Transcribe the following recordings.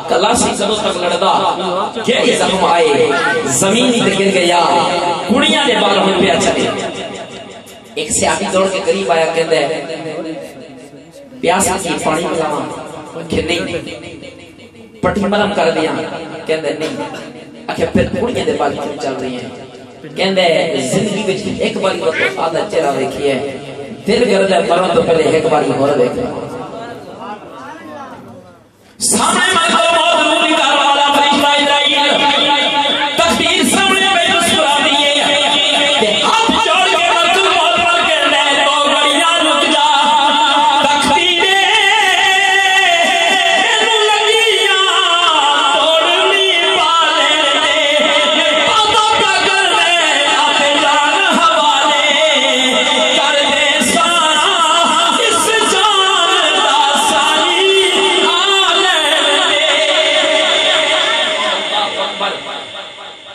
Classy کدو تک لڑدا کہ زخم آئے زمین تے گر گیا کڑیاں دے بال ہن پیا چلے ایک صحابی دوڑ کے قریب آیا کہندا ہے پیاس کی پانی پلاواں کہ نہیں پٹی ملم کر دیا کہندا نہیں اکھے پھر کڑیاں دے بال کیوں چل رہی ہیں کہندا ہے زندگی وچ ایک باری تو آدھا چہرہ ویکھی ہے دل کردا مرن تو پہلے ایک باری ہور ویکھاں سامنے ملک موت روح نکال والا فرشتہ اسرائیل تقدیر سامنے پہ مسکرا دیے کہ ہاتھ جوڑ کے ملک موت پر کہتا ہے تو گڑیاں رک جا تقدیریں لگیاں توڑنی پالے دے پاتا پا کر دے آتے جان حوالے کر دے سارا اس جان دا سانی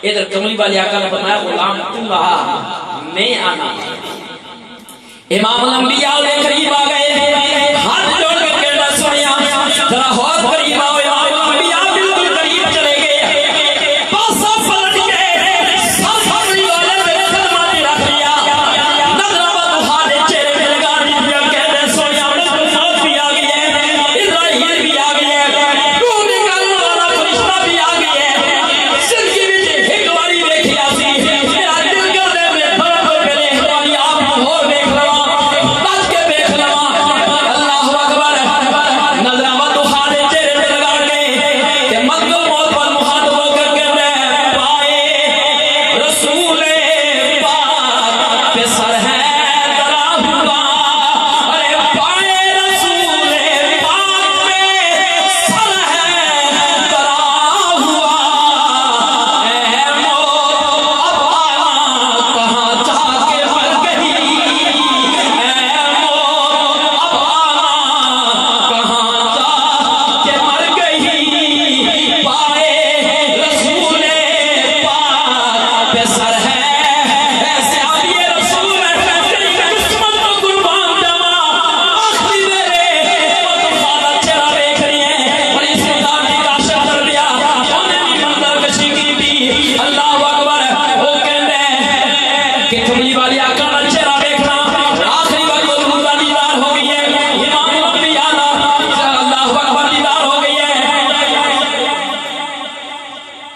ادھر کملی والی آقا نے بتایا غلام تم رہا میں آنا امام الانبیاء کے قریب آ گئے ہاتھ جوڑ کر کہنا سنیا ذرا اور قریب آؤ امام الانبیاء بالکل قریب چلے گئے پاسا پلٹ گئے سر پھڑی والے پہ کلمہ رکھ لیا نظرہ بہارے چہرے میں لگا دیا کہتے سنیا موت بھی آ گئی ہے اسرائیل بھی آ گئی ہے روح نکالنے والا فرشتہ بھی آ گئی ہے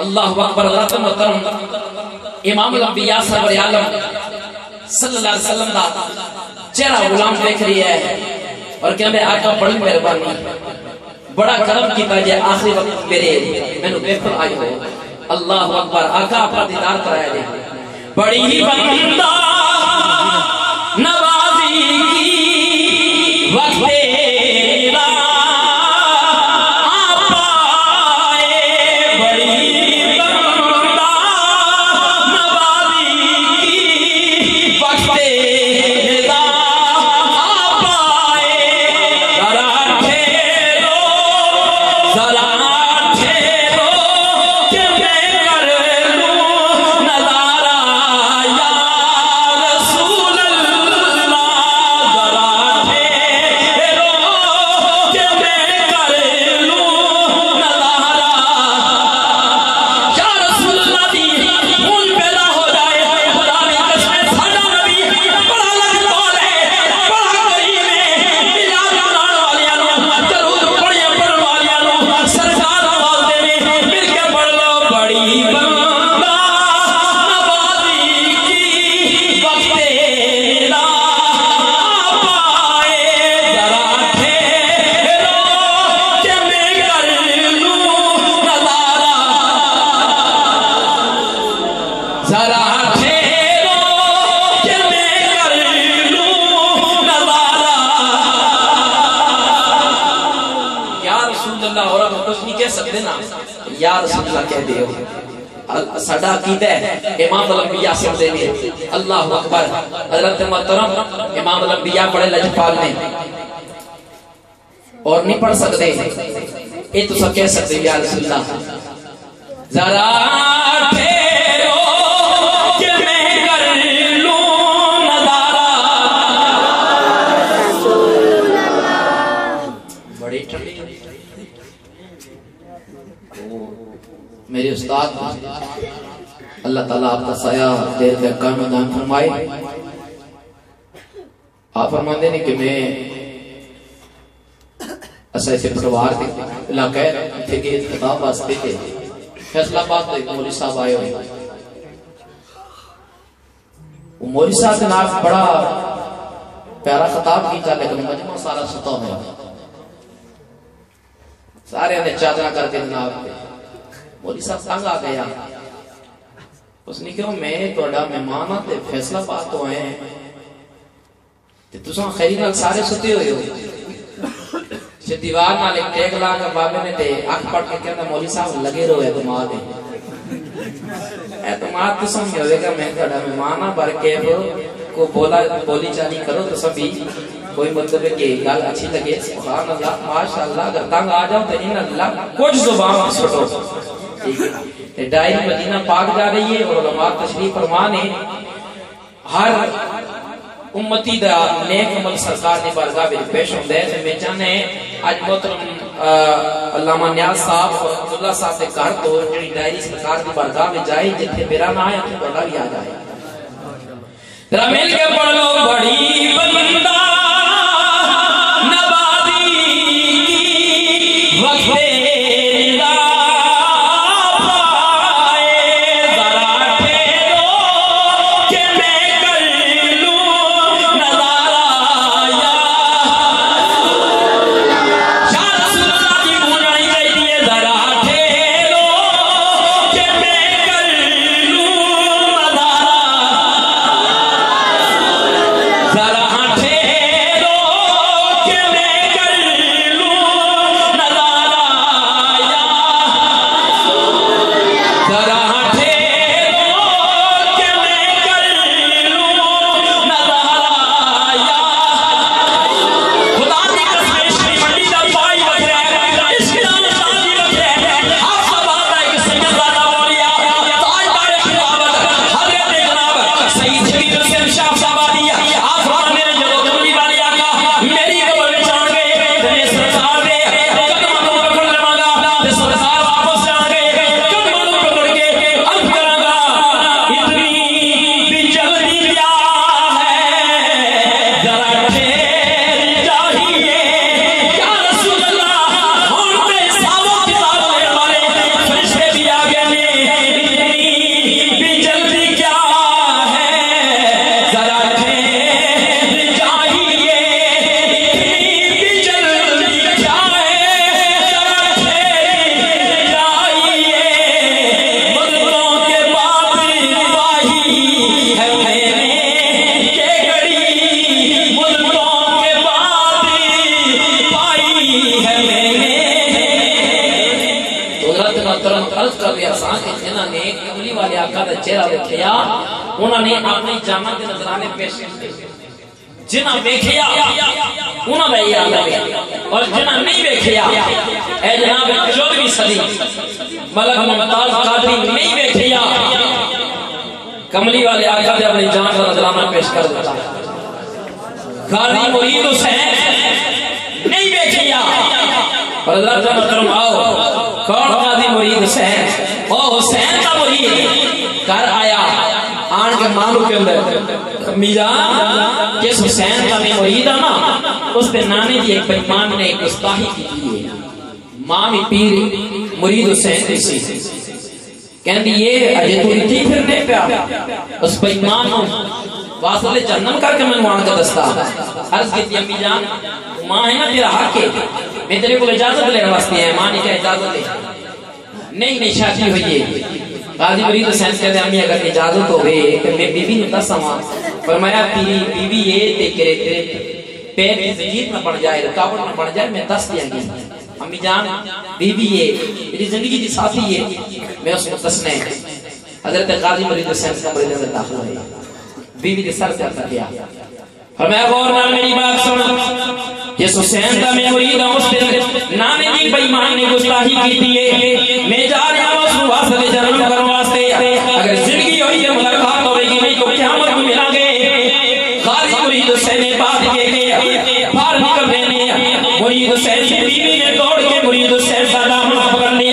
اللہ اکبر اللہ محترم امام الانبیاء سرور عالم صلی اللہ علیہ وسلم دا چہرہ غلام دیکھ رہی ہے اور کہندے آقا بڑی مہربانی بڑا کرم کیتا جے آخری وقت میرے مینوں دیکھن آئے ہو اللہ اکبر آقا اپنا دیدار کرایا دے بڑی ہی بندہ نوازی کی وقت یا رسول اللہ کہہ دے ہو ساڈا عقیدہ ہے امام الانبیاء سے دے دے اللہ اکبر حضرت محترم امام الانبیاء بڑے لجپال نے اور نہیں پڑھ سکتے یہ تو سب کہہ سکتے یا رسول اللہ ذرا ٹھہرو کہ میں کر لوں نظارہ بڑی ٹھنڈی میرے استاد اللہ تعالیٰ آپ کا سایہ دیر تک قائم و دائم فرمائے. آپ فرماتے ہیں کہ میں ایسا ایسے پٹوار کے علاقہ تھے کہ خطاب واسطے تھے فیصلہ آباد ایک مولوی صاحب آئے ہوئے. وہ مولوی صاحب جناب بڑا پیارا خطاب کیتا لیکن مجمع سارا ستا ہوا. سارے نے چادرہ کر کے جناب مولوی صاحب تنگ آ گیا. اس نے کہا میں توڑا مہمان تے فیصلہ بات تو آئے ہیں تے تساں خیری نال سارے ستے ہوئے ہو. سے دیوار نال ایک ٹیک لا کے بابے نے تے اکھ پڑھ کے کہنا مولوی صاحب لگے رہو اعتماد ہے. اعتماد تو سمجھ ہوئے گا میں توڑا مہمان ہاں پر کیف کو بولی چالی کرو تو سبھی کوئی مطلب ہے کہ گل اچھی لگے سبحان اللہ ماشاءاللہ. اگر تنگ آ جاؤ تو ان اللہ کچھ زبان چھوٹو. ڈائری مدینہ پاک جا رہی ہے اور علماء تشریف فرما نے ہر امتی دا نیک عمل سرکار دی بارگاہ وچ پیش ہوندا ہے. تے میں چاہنا ہے اج محترم علامہ نیاز صاحب اور عبداللہ صاحب دے گھر تو جڑی ڈائری سرکار دی بارگاہ وچ جائے جتھے میرا نام ہے تے بڑا بھی آ جائے. ذرا مل کے پڑھ لو بڑی بندہ نوازی کی وقت انہوں نے اپنی جامع کے نظرانے پیش کیے. جنہ ویکھیا انہوں نے یاد آیا اور جنہ نہیں ویکھیا اے جناب 14ویں صدی ملک ممتاز قادری نہیں ویکھیا کملی والے آقا نے اپنی جان کا نظرانہ پیش کر دیتا. قاضی مرید حسین نہیں ویکھیا اور حضرت محترم آؤ کون قاضی مرید حسین او حسین کا مرید کر آیا آن کے مانو کے اندر میجان جس حسین کا میں مرید نا اس پہ نانے دی ایک پیمان نے ایک گستاحی کی ہے. ماں بھی پیر مرید حسین کسی کہندی یہ اجے تو اتھی پھرنے پیا اس پیمان واصل جنم کر کے میں وہاں کا دستا عرض کی تھی امی جان ماں ہے نا تیرا حق ہے میں تیرے کو اجازت لینے واسطے ہے. ماں نے کہا اجازت دے نہیں شادی ہوئی ہے. قاضی مرید حسین کہتے ہیں امی اگر اجازت ہو گئے تو میں بی بی نے دس سامان فرمایا تیری بی بی یہ تیرے پیر کی زنجیر نہ پڑ جائے رکاوٹ نہ پڑ جائے میں دس دیا گی. امی جان بی بی یہ میری زندگی کی ساتھی ہے میں اس کو دسنے حضرت قاضی مرید حسین کا مرید میں داخل ہوئے بی بی نے سر سے اثر کیا فرمایا غور نال میری بات سن جس حسین کا میں مرید ہوں اس دن نانے دی بیمان نے گستاحی کی تھی میں جا رہا ہوں اس واسطے جنم کرنے واسطے اگر زندگی ہوئی ہے ملاقات ہوئے گی نہیں تو قیامت میں ملا گے. قاضی مرید حسین نے بات کے باہر نکل دینے مرید حسین کی بیوی نے دوڑ کے مرید حسین کا دامن پکڑ لیا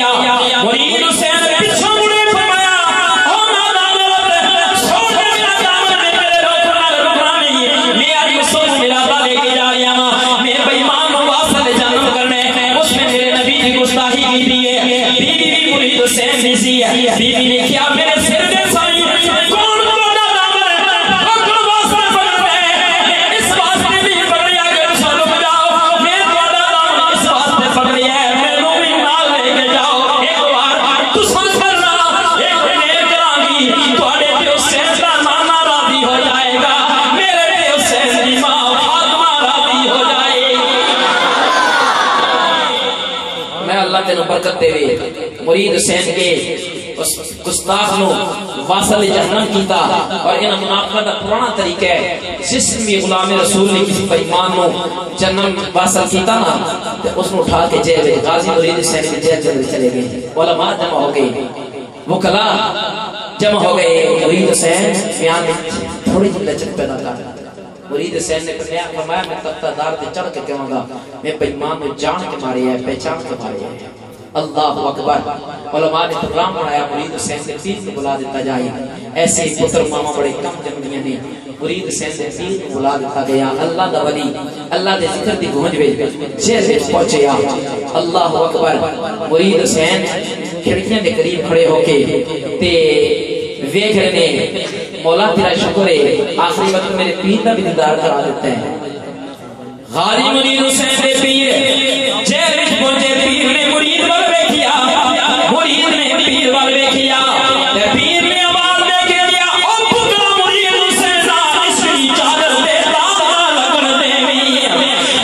حسین دی سی بی بی نے کیا میرے سر دے سائی کون توڑا دامن اکڑ واسطہ پکڑ دے اس واسطے بھی پکڑیا کہ چلو جاؤ میں توڑا دامن اس واسطے پکڑیا ہے میں نو بھی نال لے کے جاؤ ایک بار تو سن کرنا ایک نیک رانگی توڑے تے حسین دا نانا راضی ہو جائے گا میرے تے حسین دی ماں فاطمہ راضی ہو جائے میں اللہ تینوں برکت دے وے مرید حسین کے گستاخ نو واصل جہنم کیتا اور انہاں منافقہ دا پرانا طریقہ ہے جس بھی غلام رسول نے کسی بے ایمان نو جہنم واصل کیتا نا تے اس نو اٹھا کے جیل غازی مرید حسین کے جیل چلے گئے علماء جمع ہو گئے وکلا جمع ہو گئے مرید حسین بیان میں تھوڑی جی لچک پیدا کر مرید حسین نے فرمایا میں تختہ دار تے چڑھ کے کہوں گا میں بے ایمان نو جان کے مارے ہے پہچان کے مارے ہے اللہ اکبر علماء نے پروگرام بنایا مرید حسین سے پیر کو بلا دیتا جائے ایسے پتر ماما بڑے کم جمعیاں نے مرید حسین سے پیر کو بلا دیتا گیا اللہ دا ولی اللہ دے ذکر دی گونج وچ جیل وچ پہنچیا اللہ اکبر مرید حسین کھڑکیاں دے قریب کھڑے ہو کے تے ویکھ رہے نے مولا تیرا شکر ہے آخری وقت میرے پیر دا بھی دیدار کرا دیتا ہے غازی مرید حسین دے پیر جیل وچ پہنچے پیر نے مرید وال ویکھیا مرید نے پیر وال ویکھیا تے پیر نے آواز دے کے دیا او پترا مرید حسین اس کی چادر دے داغ لگن دیوی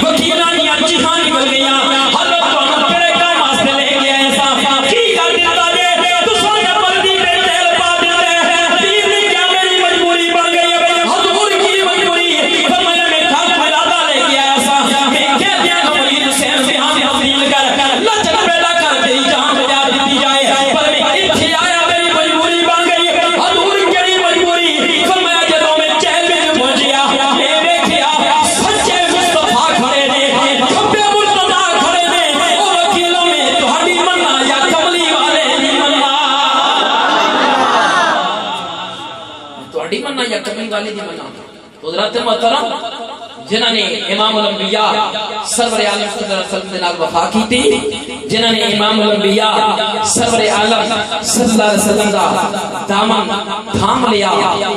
وکیلاں دی چیخاں نکل گئیاں حضرت تو کیڑے کام واسطے لے کے آئے سا کی کر دیتا جے تساں دے بندی تے جیل پا دیندے پیر نے کیا میری مجبوری بن گئی ہے حضور کی مجبوری فرمایا میں تھک ملادا لے کے آیا سا میں کہہ دیا مرید حسین سے ہم تبدیل کر لچک پیدا کر دے جان بجا دیتی جائے پر میں اتھے آیا میری مجبوری بن گئی حضور کی مجبوری فرمایا جدوں میں جیل میں پہنچیا میں دیکھیا سچے مصطفیٰ کھڑے نے کھبے مرتضیٰ کھڑے نے او وکیلوں میں تہاڈی مننا یا کملی والے دی مننا تہاڈی مننا یا کملی والے دی مننا حضرات محترم جنہاں نے امام الانبیاء سرور عالم صلی اللہ علیہ وسلم نال وفا کی تھی جنہاں نے امام الانبیاء سرور عالم صلی اللہ علیہ وسلم دا دامن تھام لیا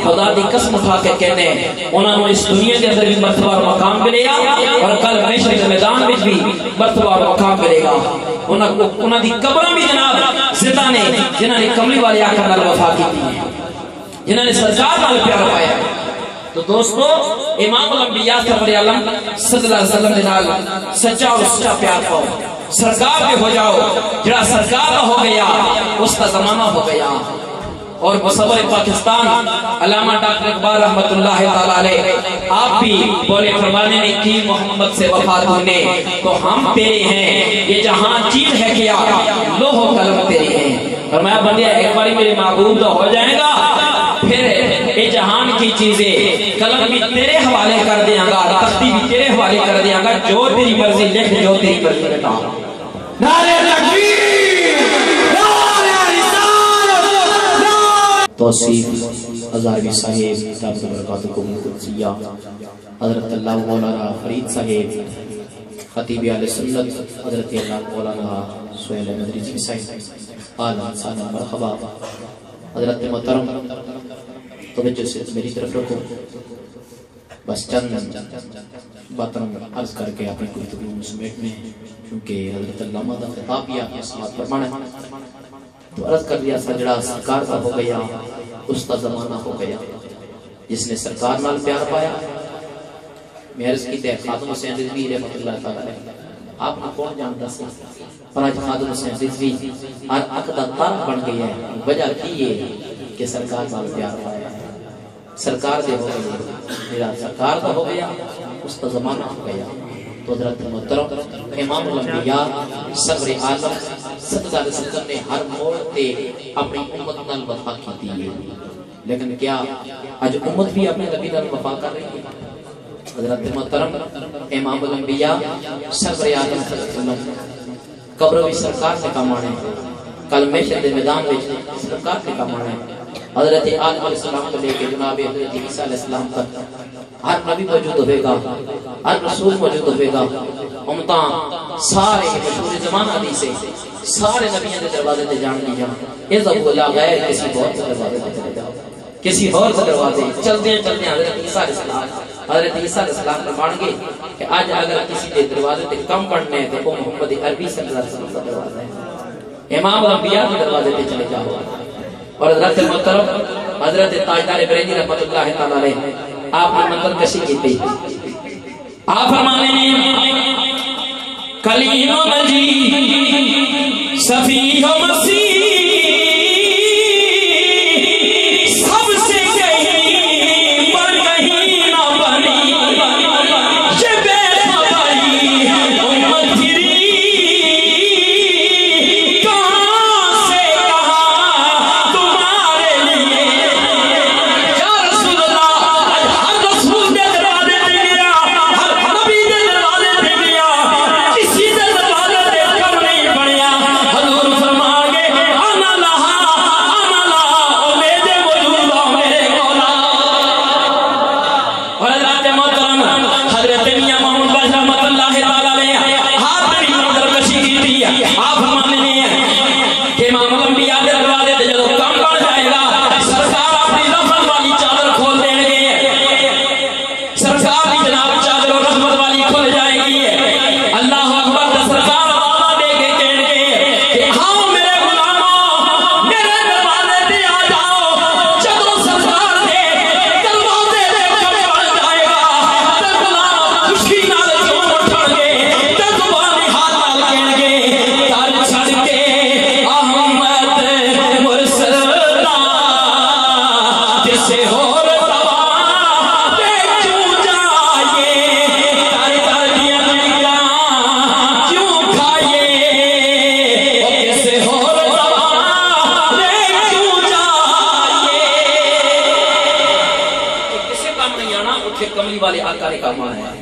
خدا دی قسم اٹھا کے کہنے انہاں نے اس دنیا کے اندر بھی مرتبہ اور مقام ملے گا اور کل محشر کے میدان میں بھی مرتبہ اور مقام ملے گا انہاں دی قبراں بھی جناب زندہ نے جنہاں نے کملی والے آقا نال وفا کی تھی جنہاں نے سرکار نال پیار پایا تو دوستو امام الانبیاء سرور عالم صلی اللہ علیہ وسلم نال سچا اور سچا پیار پاؤ سرکار پہ ہو جاؤ جڑا سرکار کا ہو گیا اس کا زمانہ ہو گیا اور مصور پاکستان علامہ ڈاکٹر اقبال رحمت اللہ تعالی علیہ آپ بھی بولے فرمانے نے کی محمد سے وفا تو نے تو ہم تیرے ہیں یہ جہاں چیز ہے کیا لوح و قلم تیرے ہیں فرمایا بندیا ایک باری میرے معبود ہو جائے گا پھر اے جہان کی چیزیں قلم بھی تیرے حوالے کر دیاں گا تختی بھی تیرے حوالے کر دیاں گا جو تیری مرضی لکھ جو تیری مرضی بتا نعرہ تکبیر نعرہ رسالت توصیف ہزاروی صاحب کتاب سے برکاتکم قدسیہ حضرت اللہ مولانا فرید صاحب خطیب اہل سنت حضرت اللہ مولانا سہیل احمد رضوی صاحب آلہ سالہ مرحبا حضرت محترم توجہ سے میری طرف رکھو بس چند باتیں عرض کر کے اپنی گفتگو سمیٹنے کیونکہ حضرت علامہ دا خطاب بھی آپ نے سماعت فرمانا تو عرض کر دیا سجڑا سرکار کا ہو گیا اس کا زمانہ ہو گیا جس نے سرکار نال پیار پایا میں عرض کی تے خادم حسین رضوی رحمت اللہ تعالی آپ نے کون جانتا سی پر آج خادم حسین رضوی عقدہ طرف بن گئی ہے وجہ کی ہے کہ سرکار نال پیار پایا سرکار دے ہو گیا میرا سرکار کا ہو گیا اس کا زمانہ ہو گیا تو حضرت محترم امام الانبیاء سرور عالم صلی اللہ علیہ وسلم نے ہر موڑ تے اپنی امت نال وفا کی ہے لیکن کیا آج امت بھی اپنے نبی نال وفا کر رہی ہے حضرت محترم امام الانبیاء سرور عالم صلی اللہ علیہ وسلم قبر بھی سرکار سے کمانے کل محشر دے میدان میں سرکار سے کمانے حضرت آدم علیہ السلام کو لے کے جناب حضرت عیسیٰ علیہ السلام تک ہر نبی موجود ہوئے گا ہر رسول موجود ہوئے گا امتاں سارے مشہور زمان حدیث سے سارے نبیوں کے دروازے تے جان نہیں جان اذا بولا غیر کسی اور کے دروازے تے چلے جاؤ کسی اور کے دروازے چلتے چلتے حضرت عیسیٰ علیہ السلام فرمان گے کہ آج اگر کسی کے دروازے تے کم پڑھنے ہیں تو وہ محمد عربی صلی اللہ علیہ وسلم کا دروازہ ہے امام الانبیاء کے دروازے تے چلے جاؤ اور حضرت محترم حضرت تاجدار بریلوی رحمۃ اللہ تعالی علیہ آپ نے منزل کشی کی تھی آپ فرمانے نے کلیم و مجید صفی و مسیح سب سے کہیں پر کہیں نہ بنی یہ بے خبری امت پھری کہاں سے کہاں تمہارے لیے یا رسول اللہ ہر رسول دے دروازے پہ گیا ہر نبی دے دروازے پہ گیا کسی دے دروازے پہ کم نہیں پڑیا حضور فرما گے انا لہا میرے موجود ہو میرے مولا اور حضرت محترم حضرت میاں محمد بشر رحمۃ اللہ تعالی علیہ ہاتھ میں منظر کشی کی تھی آپ فرمانے ہیں کہ امام الانبیاء کے دروازے پہ جب کم پڑ جائے گا سرکار اپنی رحمت والی چادر کھول دیں گے سرکار کی جناب چادر و رحمت والی کھل جائے گی اللہ اکبر سرکار آواز دے کے کہیں گے کہ آؤ میرے غلاموں میرے دروازے پہ آ جاؤ جب سرکار دے دروازے پہ کم پڑ جائے گا تو غلام خوشی نال جھوم اٹھن گے تو زبانی ہاتھ نال کہیں گے تر چھڑ کے احمد مرسلہ جسے اور زبان پہ کیوں جائے تر تر دیا نگاہ کیوں کھائے وہ کسے اور زبان پہ کیوں جائے کسے کام نہیں آنا اتھے کملی والے آقا نے کام آنا ہے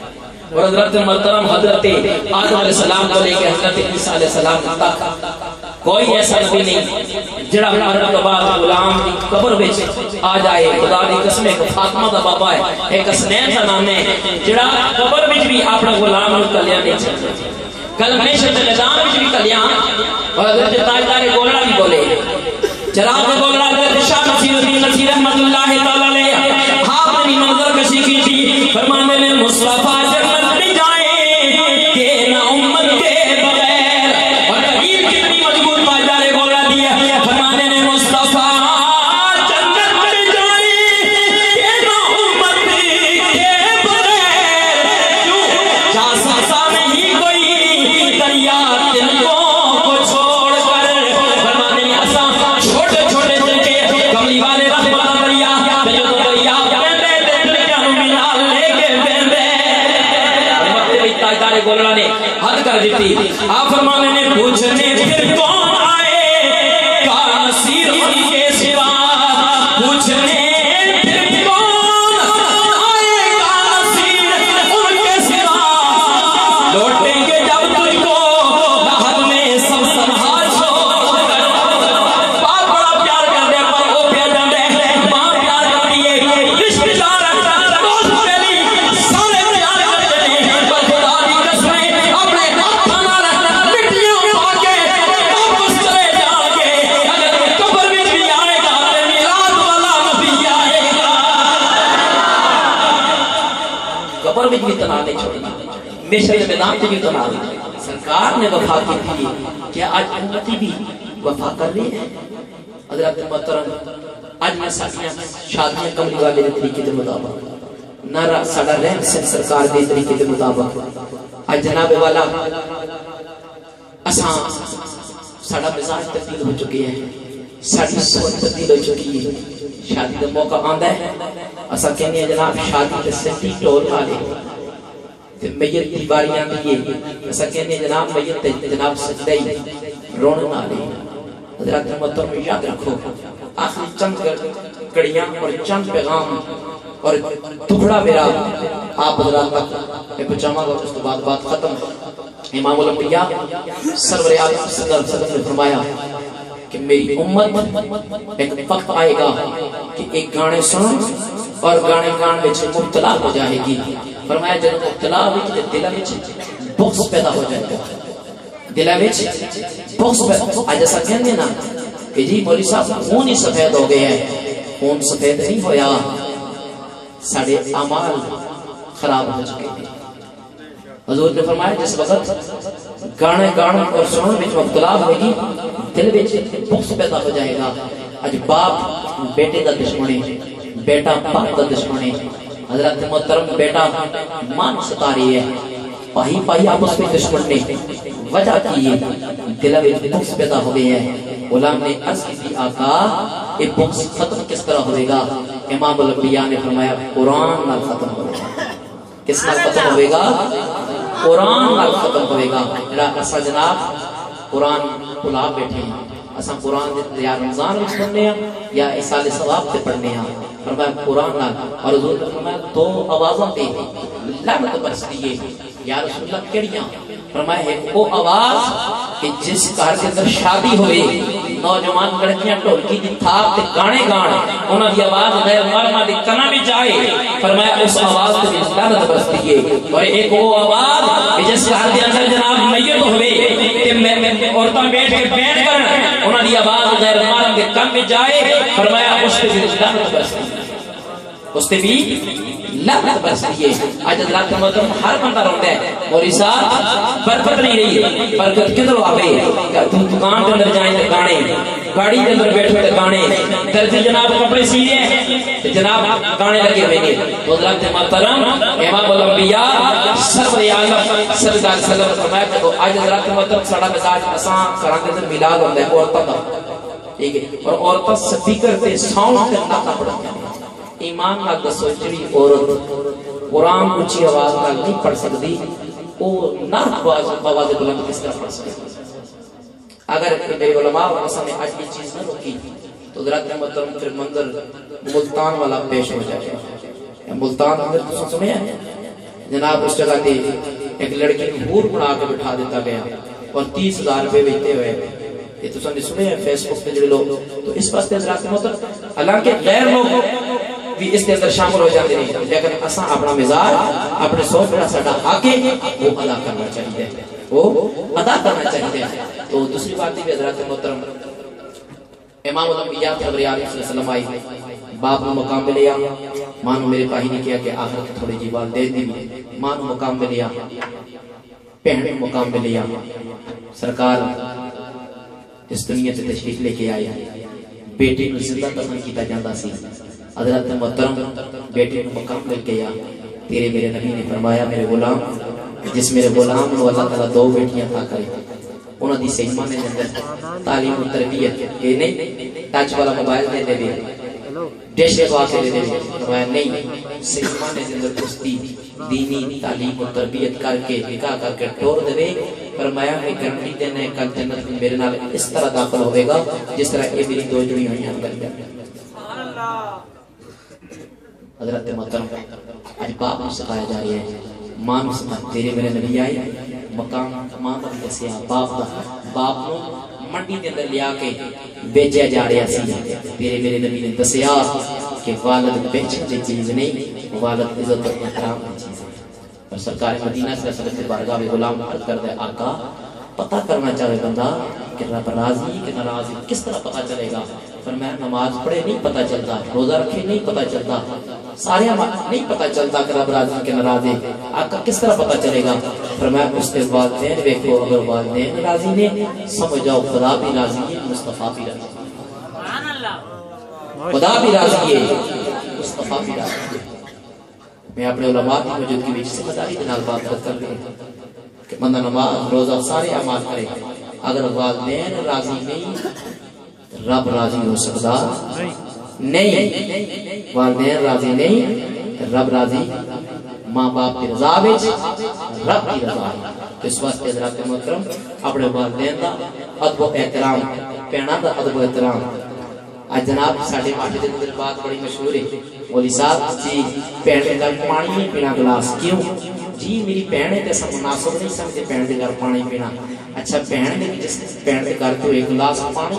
اور حضرت محترم حضرت آدم علیہ السلام کو لے کے حضرت عیسیٰ علیہ السلام تک کوئی ایسا نبی نہیں جڑا مرنے کے بعد غلام کی قبر وچ آ جائے خدا دی قسم ایک فاطمہ دا بابا ہے ایک حسنین دا نام ہے جڑا قبر وچ بھی اپنا غلام نوں کلیا نہیں چھڈدا کل ہمیشہ میدان وچ بھی کلیا اور حضرت تاجدار گولڑا بھی بولے جناب گولڑا حضرت شاہ نصیر الدین نصیر رحمۃ اللہ تعالی علیہ آپ نے منظر کشی کی تھی فرمانے میں مصطفیٰ جنت میں جائیں کہ نہ امت کے بغیر اور تقریر کتنی مضبوط تاجدار گولڑا دی ہے فرمانے میں مصطفیٰ جنت میں جائیں کہ نہ امت کے بغیر کیوں کیا سزا نہیں کوئی دریا تنکوں کو چھوڑ کر فرمانے میں اساں چھوٹے چھوٹے چل کے کملی والے رحمت دریا جو دریا بندے دریا نوں بھی نال لے کے بندے تاجدار گولڑا نے حد کر دیتی آپ فرمانے نے پوچھنے پھر کون آئے کا نصیر ان کے سوا پوچھنے پھر کون آئے کا نصیر ان کے سوا لوٹیں گے جب تجھ کو لحد میں سب سنہار چھوڑ کر باپ بڑا پیار کر دے پر وہ پیار جان دے ماں پیار کر دیے رشتہ دار دوست میری سارے پیار کر دے پر خدا دی قسم اپنے ہاتھاں نال مٹیاں پا کے واپس چلے جا کے اگر قبر وچ بھی آئے گا تے میلاد والا نبی آئے گا قبر وچ بھی تنہا نہیں چھوڑنا میشر میدان تے بھی تنہا نہیں سرکار نے وفا کی تھی کیا آج امتی بھی وفا کر رہی ہے حضرت محترم آج میں ساتھیاں شادیاں کملی والے طریقے کے مطابق نہ ساڑا رہن سے سرکار دے طریقے کے مطابق آج جناب والا اساں ساڑا مزاج تبدیل ہو چکے ہیں ساڑی سوچ تبدیل ہو چکی ہے شادی کا موقع آندا ہے اساں کہنے ہیں جناب شادی تے سٹی ٹول والے تے میت دی باریاں دیئے اساں کہنے ہیں جناب میت تے جناب سجدے رونے والے حضرت محترم یاد رکھو آخری چند کڑیاں اور چند پیغام اور ٹکڑا میرا آپ حضرات تک میں پہنچاؤں گا اس کے بعد بات ختم امام الانبیاء سرور عالم صلی اللہ علیہ وسلم نے فرمایا کہ میری امت ایک وقت آئے گا کہ ایک گانے سن اور گانے گان وچ مبتلا ہو جائے گی فرمایا جب مبتلا ہوئی تو دل وچ بغض پیدا ہو جائے گا دلہ وچ بغض پہ آج ایسا کہنے نا کہ جی مولی صاحب خون ہی سفید ہو گئے ہیں، خون سفید نہیں ہویا، ساڑھے اعمال خراب ہو چکے ہیں۔ حضور نے فرمایا جس وقت گانے اور سنن وچ اختلاف ہوگی دل وچ بغض پیدا ہو جائے گا۔ اج باپ بیٹے دا دشمن ہے، بیٹا باپ دا دشمن ہے، حضرت محترم بیٹا ماں ستا رہی ہے، پائی آپس میں دشمن نے وجہ کی ہے دل وچ بغض پیدا ہو گئے ہیں۔ غلام نے عرض کی تھی آقا یہ بغض ختم کس طرح ہوئے گا؟ امام الانبیاء نے فرمایا قرآن نال ختم ہوئے گا۔ کس نال ختم ہوئے گا؟ قرآن نال ختم ہوئے گا۔ ایسا جناب قرآن بلا بیٹھے ہیں، اساں قرآن یا رمضان وچ پڑھنے ہیں یا سال ثواب تے پڑھنے ہیں، فرمایا قرآن نال۔ اور حضور نے فرمایا دو آوازوں تے لعنت برستی ہے، یا رسول اللہ کیڑیاں؟ فرمایا ہے وہ آواز کہ جس گھر کے اندر شادی ہوئے، نوجوان لڑکیاں ڈھولکی دی تھاپ تے گانے گان، انہاں دی آواز غیر محرمہ دی کنا بھی جائے، فرمایا اس آواز تے لعنت برستی ہے۔ اور ایک وہ آواز کہ جس گھر کے اندر جناب میت ہوئے کہ عورتاں بیٹھ کے بیٹھ کر انہاں دی آواز غیر محرم دے کن بھی جائے، فرمایا اس تے لعنت برستی ہے، اس تے بھی لعنت برستی ہے۔ آج حضرات محترم ہر بندہ روتا ہے مولی صاحب برکت نہیں رہی، برکت کدھر آوے؟ تم دکان کے اندر جائیں تے گانے، گاڑی کے اندر بیٹھے تے گانے، درجے جناب کپڑے سی رہے ہیں جناب گانے لگے ہوئے ہیں۔ تو حضرات محترم امام الانبیاء سرور عالم صلی اللہ علیہ وسلم فرمایا کہ آج حضرات محترم ساڑا مزاج اساں گھراں دے اندر میلاد ہوندا ہے عورتاں دا، ٹھیک ہے، اور عورتاں سپیکر تے ساؤنڈ تے نعتاں پڑھدیاں ہیں۔ ایمان نال دسو جڑی عورت قرآن اونچی آواز نال نہیں پڑھ سکتی وہ نعت آواز بلند کس طرح پڑھ سکتی؟ اگر میرے علماء اور اساں نے آج یہ چیز نہ روکی تو حضرات محترم پھر منظر ملتان والا پیش ہو جائے گا۔ ملتان اندر تو سنے ہیں جناب اس جگہ تے ایک لڑکی کو حور بنا کے بٹھا دیتا گیا اور 30,000 روپے بیچتے ہوئے، یہ تو سنے ہیں فیس بک پہ جڑے لوگ۔ تو اس واسطے حضرات محترم حالانکہ غیر لوگ بھی اس کے اندر شامل ہو جاتے ہیں، لیکن اساں اپنا مزاج اپنے سوچ کا ساڈا حق ہے وہ ادا کرنا چاہیے، وہ ادا کرنا چاہیے۔ تو دوسری بات بھی حضرات محترم امام الانبیاء صلی اللہ علیہ وسلم آئی، باپ نے مقام پہ لیا، ماں نے میرے پاہی نے کیا کہ آخر تھوڑی جی والدین دی بھی، ماں نے مقام پہ لیا، بہن نے مقام پہ لیا، سرکار اس دنیا سے تشریف لے کے آئی، بیٹی کو زندہ دفن کیتا جاتا سی۔ حضرت محترم بیٹے کو مقام مل گیا، تیرے میرے نبی نے فرمایا میرے غلام جس میرے غلام کو اللہ تعالیٰ 2 بیٹیاں تھا کرے، انہوں نے صحیح معنی میں اندر تعلیم و تربیت یہ نہیں ٹچ والا موبائل دے دے ڈش لگوا کے دے دے، فرمایا نہیں صحیح معنی میں اندر کشتی دینی تعلیم و تربیت کر کے نکاح کر کے ٹور دے، فرمایا میں گارنٹی دینا ہے کل جنت میں میرے نال اس طرح داخل ہوئے گا جس طرح یہ میری 2 جڑی ہوئی ہیں۔ حضرت محترم آج باپ نے سکھایا جا رہی ہے، ماں نے سکھایا، تیرے میرے نبی آئے مقام ماں نے دسیا باپ نو منڈی کے اندر لیا کے بیچیا جا رہا سی، تیرے میرے نبی نے دسیا کہ والد بیچنے کی چیز نہیں، والد عزت و احترام کی چیز ہے۔ اور سرکار مدینہ صلی اللہ علیہ وسلم کے بارگاہ میں غلام عرض کر دے آقا پتہ کرنا چاہے بندہ کہ رب راضی کہ ناراضی کس طرح پتہ چلے گا؟ فرمایا نماز پڑھے نہیں پتہ چلتا، روزہ رکھے نہیں پتہ چلتا، سارے نہیں پتہ چلتا کہ رب راضی کہ ناراض ہے، آقا کس طرح پتہ چلے گا؟ فرمایا اس کے والدین دیکھو، اگر والدین راضی نے سمجھ جاؤ خدا بھی راضی ہے، مصطفیٰ بھی راضی ہے، خدا بھی راضی ہے، مصطفیٰ بھی راضی ہے۔ میں اپنے علماء کی موجودگی میں جس سے مداری کے نال بات کر رہے ہیں کہ بندہ نماز روزہ سارے اعمال کرے، اگر والدین راضی نہیں رب راضی ہو سکتا نہیں، والدین راضی نہیں رب راضی، ماں باپ کی رضا وچ رب کی رضا ہے۔ اس واسطے حضرات محترم اپنے والدین دا ادب و احترام، پینا دا ادب و احترام۔ آج جناب ساڑھے ماٹھے دن در بات بڑی مشہور ہے، مولی صاحب جی پین دے گھر پانی نہیں پینا گلاس، کیوں؟ جی میری پین ہے جیسا مناسب نہیں سمجھے پین دے گھر پانی پینا، اچھا پین دے گھر تو ایک گلاس پانی